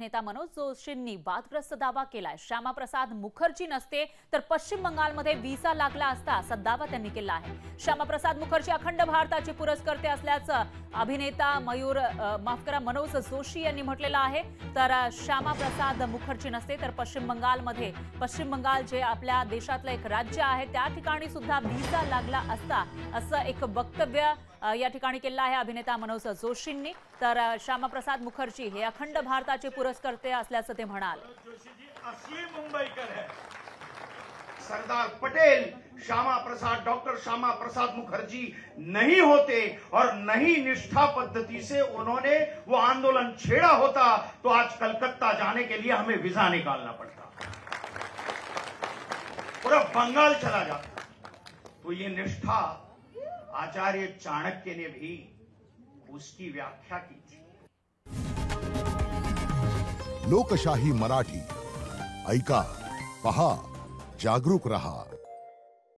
नेता मनोज जोशींनी वादग्रस्त दावा केलाय। श्यामाप्रसाद मुखर्जी नसते तर पश्चिम बंगालमध्ये व्हिसा लागला असता असा दावा त्यांनी केला आहे। श्यामाप्रसाद मुखर्जी अखंड भारताचे पुरस्कर्ते असल्याचं अभिनेता मनोज जोशी यांनी म्हटलेलं आहे। तर श्यामाप्रसाद मुखर्जी नसते तर पश्चिम बंगाल जे आपल्या देशातलं एक राज्य आहे त्या ठिकाणी सुद्धा व्हिसा लागला असता असं एक वक्तव्य या ठिकाणी केलं आहे अभिनेता मनोज जोशींनी। तर श्यामाप्रसाद मुखर्जी हे अखंड भारताचे पुरस्कर्ते असल्याचं ते म्हणाले। असली मुंबईकर है सरदार पटेल। डॉक्टर श्यामा प्रसाद मुखर्जी नहीं होते और नहीं निष्ठा पद्धति से उन्होंने वो आंदोलन छेड़ा होता तो आज कलकत्ता जाने के लिए हमें वीजा निकालना पड़ता, पूरा बंगाल चला जाता। तो ये निष्ठा आचार्य चाणक्य ने भी उसकी व्याख्या की थी। लोकशाही मराठी ऐका, पहा, जागरूक रहा।